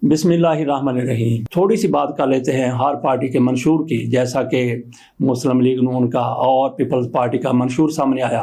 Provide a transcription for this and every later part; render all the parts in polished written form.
बिस्मिल्लाहिर्रहमानिर्रहीम। थोड़ी सी बात कर लेते हैं हर पार्टी के मंशूर की। जैसा कि मुस्लिम लीग नून का और पीपल्स पार्टी का मंशूर सामने आया,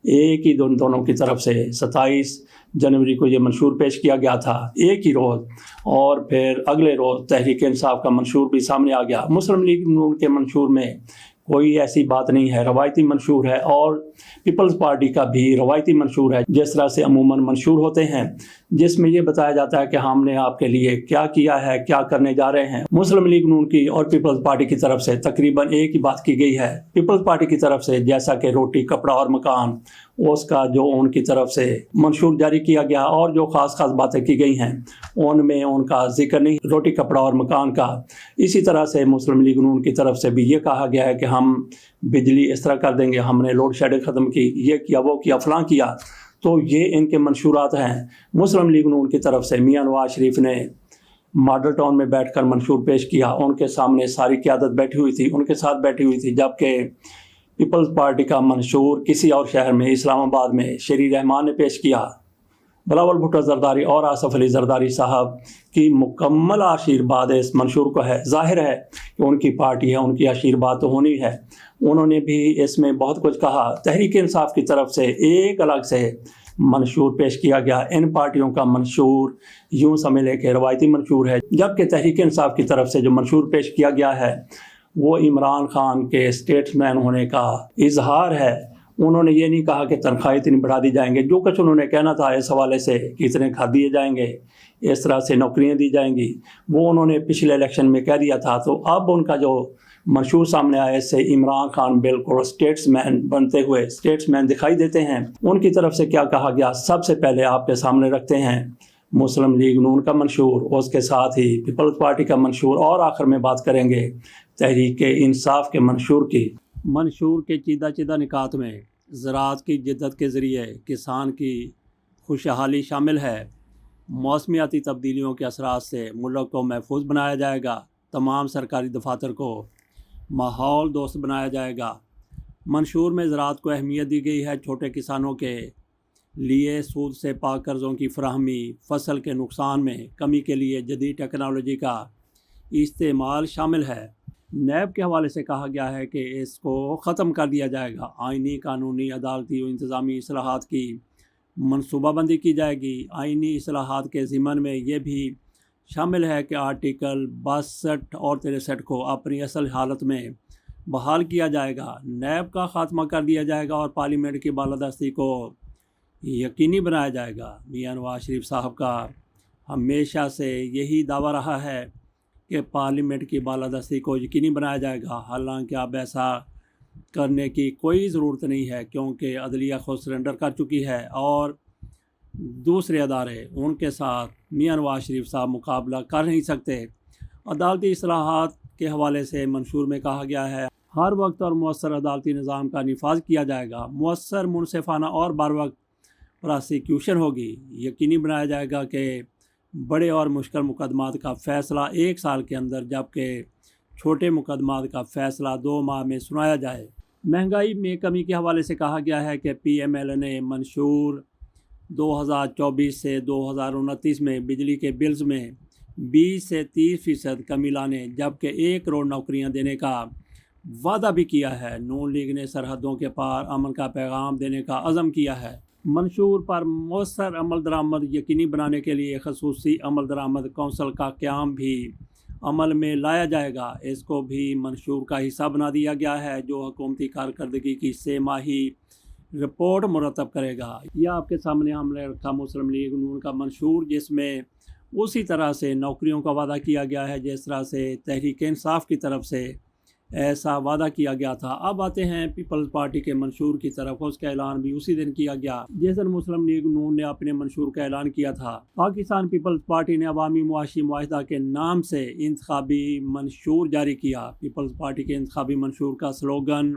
एक ही दोनों की तरफ से 27 जनवरी को ये मंशूर पेश किया गया था, एक ही रोज़, और फिर अगले रोज़ तहरीक इंसाफ का मंशूर भी सामने आ गया। मुस्लिम लीग नून के मंशूर में कोई ऐसी बात नहीं है, रवायती मंशूर है, और पीपल्स पार्टी का भी रवायती मंशूर है जिस तरह से अमूमन मंशूर होते हैं, जिसमें ये बताया जाता है कि हमने आपके लिए क्या किया है, क्या करने जा रहे हैं। मुस्लिम लीग नून की और पीपल्स पार्टी की तरफ से तकरीबन एक ही बात की गई है। पीपल्स पार्टी की तरफ से जैसा कि रोटी, कपड़ा और मकान, उसका जो उनकी तरफ से मंशूर जारी किया गया और जो ख़ास बातें की गई हैं उनमें उनका जिक्र नहीं, रोटी, कपड़ा और मकान का। इसी तरह से मुस्लिम लीग नून की तरफ से भी ये कहा गया है कि हम बिजली इस तरह कर देंगे, हमने लोड शेडिंग ख़त्म की, ये किया, वो किया, फ़लाँ किया। तो ये इनके मंशूरात हैं। मुस्लिम लीग नून की तरफ से मियां नवाज शरीफ ने मॉडल टाउन में बैठकर मंशूर पेश किया। उनके सामने सारी क़यादत बैठी हुई थी, उनके साथ बैठी हुई थी। जबकि पीपल्स पार्टी का मंशूर किसी और शहर में, इस्लामाबाद में, शेरी रहमान ने पेश किया। बिलावल भुट्टो जरदारी और आसफ अली जरदारी साहब की मुकम्मल आशीर्वाद इस मंशूर को है। ज़ाहिर है कि उनकी पार्टी है, उनकी आशीर्वाद तो होनी है। उन्होंने भी इसमें बहुत कुछ कहा। तहरीक इंसाफ की तरफ से एक अलग से मंशूर पेश किया गया। इन पार्टियों का मंशूर यूँ समझ के रवायती मंशूर है, जबकि तहरीक इंसाफ की तरफ से जो मंशूर पेश किया गया है वो इमरान खान के स्टेट्समैन होने का इजहार है। उन्होंने ये नहीं कहा कि तनख्वाहें इतनी बढ़ा दी जाएंगे। जो कुछ उन्होंने कहना था इस हवाले से कि इतने खा दिए जाएंगे, इस तरह से नौकरियां दी जाएंगी, वो उन्होंने पिछले इलेक्शन में कह दिया था। तो अब उनका जो मंशूर सामने आया, इससे इमरान खान बिल्कुल स्टेट्समैन बनते हुए स्टेट्समैन दिखाई देते हैं। उनकी तरफ से क्या कहा गया, सबसे पहले आपके सामने रखते हैं मुस्लिम लीग नून का मंशूर, उसके साथ ही पीपल्स पार्टी का मंशूर, और आखिर में बात करेंगे तहरीक इंसाफ के मंशूर की। मंशूर के चीदा निकात में ज़राअत की जिद्दत के ज़रिए किसान की खुशहाली शामिल है। मौसमियाती तब्दीलियों के असरात से मुल्क को महफूज बनाया जाएगा। तमाम सरकारी दफातर को माहौल दोस्त बनाया जाएगा। मंशूर में ज़राअत को अहमियत दी गई है। छोटे किसानों के लिए सूद से पाक कर्ज़ों की फराहमी, फसल के नुकसान में कमी के लिए जदीद टेक्नोलॉजी का इस्तेमाल शामिल है। नैब के हवाले से कहा गया है कि इसको ख़त्म कर दिया जाएगा। आइनी, कानूनी, अदालती और इंतज़ामी इस्लाहात की मनसूबाबंदी की जाएगी। आइनी इस्लाहात के ज़िमन में ये भी शामिल है कि आर्टिकल 62 और 63 को अपनी असल हालत में बहाल किया जाएगा। नैब का ख़ात्मा कर दिया जाएगा और पार्लियामेंट की बालादस्ती को यकीनी बनाया जाएगा। मियां नवाज शरीफ साहब का हमेशा से यही दावा रहा है कि पार्लियामेंट की बालादस्ती को यकीनी बनाया जाएगा। हालांकि अब ऐसा करने की कोई ज़रूरत नहीं है, क्योंकि अदलिया खुद सरेंडर कर चुकी है और दूसरे अदारे उनके साथ मियां नवाज शरीफ साहब मुकाबला कर नहीं सकते। अदालती इस्लाहात के हवाले से मंशूर में कहा गया है, हर वक्त और मौसर अदालती निज़ाम का निफाज किया जाएगा। मौसर, मुनसिफाना और बर वक्त प्रोसिक्यूशन होगी। यकीनी बनाया जाएगा कि बड़े और मुश्किल मुकदमात का फ़ैसला 1 साल के अंदर, जबकि छोटे मुकदमात का फ़ैसला 2 माह में सुनाया जाए। महंगाई में कमी के हवाले से कहा गया है कि PML ने मंशूर 2024 से 2029 में बिजली के बिल्स में 20 से 30% कमी लाने, जबकि 1 करोड़ नौकरियां देने का वादा भी किया है। नून लीग ने सरहदों के पार अमन का पैगाम देने का अज़म किया है। मंशूर पर मौसर अमल दरामद यकीनी बनाने के लिए खसूसी अमल दरामद कौंसल का क़याम भी अमल में लाया जाएगा। इसको भी मंशूर का हिस्सा बना दिया गया है, जो हुकूमती कारकर्दगी की 6 माही रिपोर्ट मुरतब करेगा। यह आपके सामने हमने रखा मुस्लिम लीग नून का मंशूर, जिसमें उसी तरह से नौकरियों का वादा किया गया है जिस तरह से तहरीक इंसाफ की तरफ से ऐसा वादा किया गया था। अब आते हैं पीपल्स पार्टी के मंशूर की तरफ। उसका ऐलान भी उसी दिन किया गया जिस दिन मुस्लिम लीग नून ने अपने मंशूर का ऐलान किया था। पाकिस्तान पीपल्स पार्टी ने अवामी मुआशी मुआहिदा के नाम से इंतखाबी मंशूर जारी किया। पीपल्स पार्टी के इंतखाबी मंशूर का स्लोगन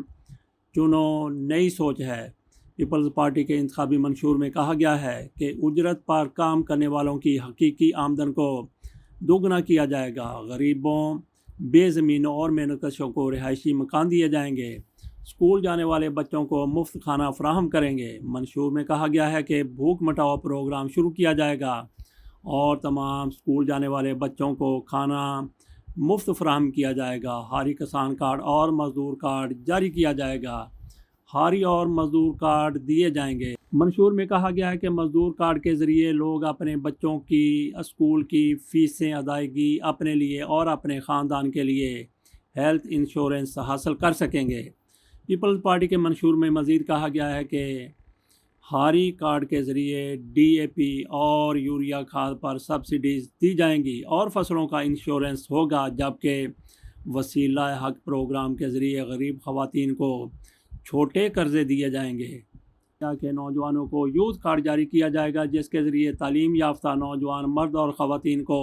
चुनो नई सोच है। पीपल्स पार्टी के इंतखाबी मंशूर में कहा गया है कि उजरत पर काम करने वालों की हकीकी आमदन को दोगुना किया जाएगा। गरीबों, बेज़मीनों और मेहनतकशों को रिहायशी मकान दिए जाएंगे। स्कूल जाने वाले बच्चों को मुफ्त खाना फराहम करेंगे। मंशूर में कहा गया है कि भूख मिटाओ प्रोग्राम शुरू किया जाएगा اور تمام اسکول جانے والے بچوں کو کھانا مفت فراہم کیا جائے گا۔ ہاری کسان کارڈ اور مزدور کارڈ جاری کیا جائے گا۔ ہاری اور مزدور کارڈ دیے جائیں گے۔ منشور میں کہا گیا ہے کہ مزدور کارڈ کے ذریعے لوگ اپنے بچوں کی اسکول کی فیسیں ادائیگی اپنے لیے اور اپنے خاندان کے لیے ہیلتھ انشورنس حاصل کر سکیں گے۔ پیپلز پارٹی کے منشور میں مزید کہا گیا ہے کہ ہاری کارڈ کے ذریعے ڈی اے پی اور یوریا کھاد پر سبسڈیز دی جائیں گی اور فصلوں کا انشورنس ہوگا، جبکہ وسیلہ حق پروگرام کے ذریعے غریب خواتین کو چھوٹے قرضے دیے جائیں گے۔ کہ نوجوانوں کو یوتھ کارڈ جاری کیا جائے گا، جس کے ذریعے تعلیم یافتہ نوجوان مرد اور خواتین کو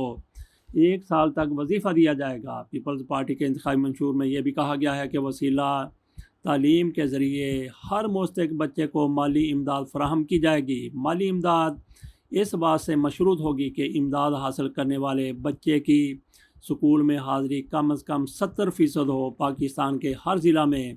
1 سال تک وظیفہ دیا جائے گا۔ پیپلز پارٹی کے انتخابی منشور میں یہ بھی کہا گیا ہے کہ وسیلہ تعلیم کے ذریعے ہر مستحق بچے کو مالی امداد فراہم کی جائے گی۔ مالی امداد اس بات سے مشروط ہوگی کہ امداد حاصل کرنے والے بچے کی اسکول میں حاضری کم از کم 70% ہو۔ پاکستان کے ہر ضلع میں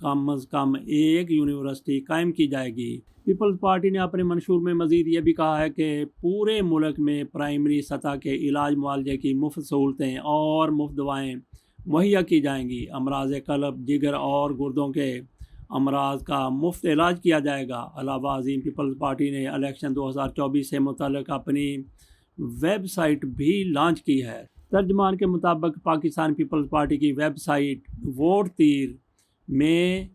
کم از کم ایک یونیورسٹی قائم کی جائے گی۔ پیپلز پارٹی نے اپنے منشور میں مزید یہ بھی کہا ہے کہ پورے ملک میں پرائمری سطح کے علاج معالجے کی مفت سہولتیں اور مفت دوائیں مہیا کی جائیں گی۔ امراض قلب، جگر اور گردوں کے امراض کا مفت علاج کیا جائے گا۔ علاوہ ازیں پیپلز پارٹی نے الیکشن 2024 سے متعلق اپنی ویب سائٹ بھی لانچ کی ہے۔ ترجمان کے مطابق پاکستان پیپلز پارٹی کی ویب سائٹ ووٹ تیر میں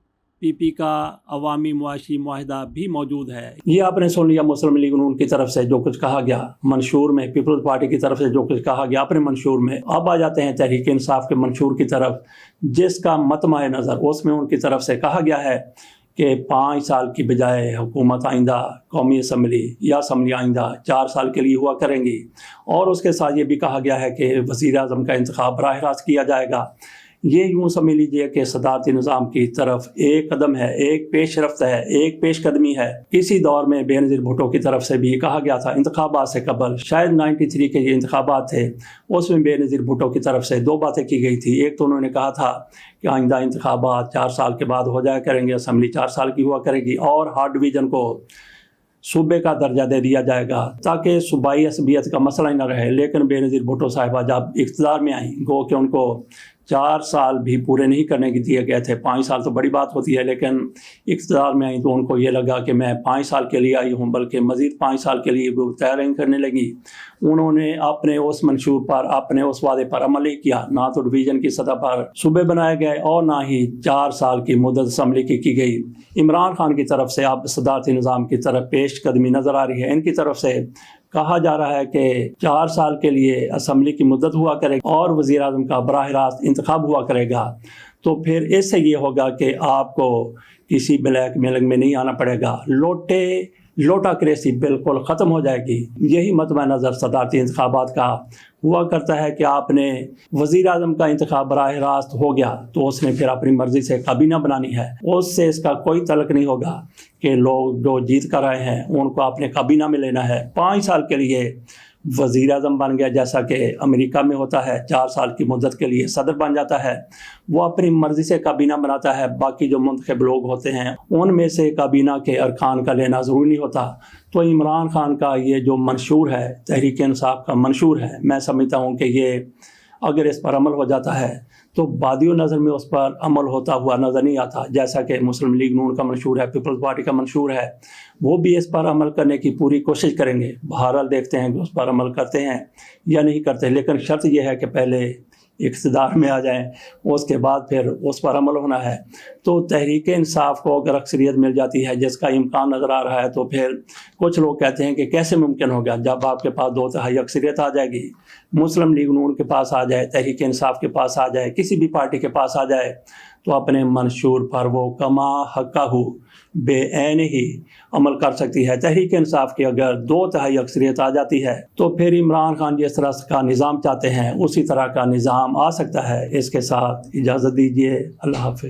پی پی کا عوامی معاشی معاہدہ بھی موجود ہے۔ یہ آپ نے سن لیا مسلم لیگ نون کی طرف سے جو کچھ کہا گیا منشور میں، پیپلز پارٹی کی طرف سے جو کچھ کہا گیا اپنے منشور میں۔ اب آ جاتے ہیں تحریک انصاف کے منشور کی طرف، جس کا متمع نظر اس میں ان کی طرف سے کہا گیا ہے کہ 5 سال کی بجائے حکومت آئندہ قومی اسمبلی یا اسمبلی آئندہ 4 سال کے لیے ہوا کریں گی، اور اس کے ساتھ یہ بھی کہا گیا ہے کہ وزیر اعظم کا انتخاب براہ راست کیا جائے گا۔ یہ یوں سمجھ لیجیے کہ صدارتی نظام کی طرف ایک قدم ہے، ایک پیش رفت ہے، ایک پیش قدمی ہے۔ کسی دور میں بے نظیر بھٹو کی طرف سے بھی کہا گیا تھا انتخابات سے قبل، شاید 93 کے یہ انتخابات تھے، اس میں بے نظیر بھٹو کی طرف سے 2 باتیں کی گئی تھی۔ ایک تو انہوں نے کہا تھا کہ آئندہ انتخابات 4 سال کے بعد ہو جایا کریں گے، اسمبلی 4 سال کی ہوا کرے گی، اور ہر ڈویژن کو صوبے کا درجہ دے دیا جائے گا تاکہ صوبائی عصبیت کا مسئلہ ہی نہ رہے۔ لیکن بے نظیر بھٹو صاحبہ جب اقتدار میں آئیں، گو کہ ان کو 4 سال بھی پورے نہیں کرنے کی دیے گئے تھے، 5 سال تو بڑی بات ہوتی ہے، لیکن اقتدار میں آئیں تو ان کو یہ لگا کہ میں 5 سال کے لیے آئی ہوں، بلکہ مزید 5 سال کے لیے وہ تیاری کرنے لگی۔ انہوں نے اپنے اس منشور پر، اپنے اس وعدے پر عمل نہیں کیا، نہ تو ڈویژن کی سطح پر صوبے بنائے گئے اور نہ ہی 4 سال کی مدت اسمبلی کی گئی۔ عمران خان کی طرف سے اب صدارتی نظام کی طرف پیش قدمی نظر آ رہی ہے۔ ان کی طرف سے کہا جا رہا ہے کہ 4 سال کے لیے اسمبلی کی مدت ہوا کرے گا اور وزیر اعظم کا براہ راست انتخاب ہوا کرے گا، تو پھر اس سے یہ ہوگا کہ آپ کو کسی بلیک میلنگ میں نہیں آنا پڑے گا، لوٹا کریسی بالکل ختم ہو جائے گی۔ یہی متمع نظر صدارتی انتخابات کا ہوا کرتا ہے کہ آپ نے وزیر اعظم کا انتخاب براہ راست ہو گیا تو اس نے پھر اپنی مرضی سے کابینہ بنانی ہے، اس سے اس کا کوئی تعلق نہیں ہوگا کہ لوگ جو جیت کر آئے ہیں ان کو اپنے کابینہ میں لینا ہے۔ 5 سال کے لیے وزیر اعظم بن گیا، جیسا کہ امریکہ میں ہوتا ہے، 4 سال کی مدت کے لیے صدر بن جاتا ہے، وہ اپنی مرضی سے کابینہ بناتا ہے، باقی جو منتخب لوگ ہوتے ہیں ان میں سے کابینہ کے ارکان کا لینا ضروری نہیں ہوتا۔ تو عمران خان کا یہ جو منشور ہے، تحریک انصاف کا منشور ہے، میں سمجھتا ہوں کہ یہ اگر اس پر عمل ہو جاتا ہے تو بادی و نظر میں اس پر عمل ہوتا ہوا نظر نہیں آتا، جیسا کہ مسلم لیگ نون کا منشور ہے، پیپلز پارٹی کا منشور ہے، وہ بھی اس پر عمل کرنے کی پوری کوشش کریں گے۔ بہرحال دیکھتے ہیں کہ اس پر عمل کرتے ہیں یا نہیں کرتے، لیکن شرط یہ ہے کہ پہلے اقتدار میں آ جائیں، اس کے بعد پھر اس پر عمل ہونا ہے۔ تو تحریک انصاف کو اگر اکثریت مل جاتی ہے، جس کا امکان نظر آ رہا ہے، تو پھر کچھ لوگ کہتے ہیں کہ کیسے ممکن ہوگا جب آپ کے پاس 2/3 اکثریت آ جائے گی، مسلم لیگ نون کے پاس آ جائے، تحریک انصاف کے پاس آ جائے، کسی بھی پارٹی کے پاس آ جائے، تو اپنے منشور پر وہ کما حقہ بے عین ہی عمل کر سکتی ہے۔ تحریک انصاف کی اگر 2/3 اکثریت آ جاتی ہے تو پھر عمران خان جس طرح کا نظام چاہتے ہیں اسی طرح کا نظام آ سکتا ہے۔ اس کے ساتھ اجازت دیجیے، اللہ حافظ۔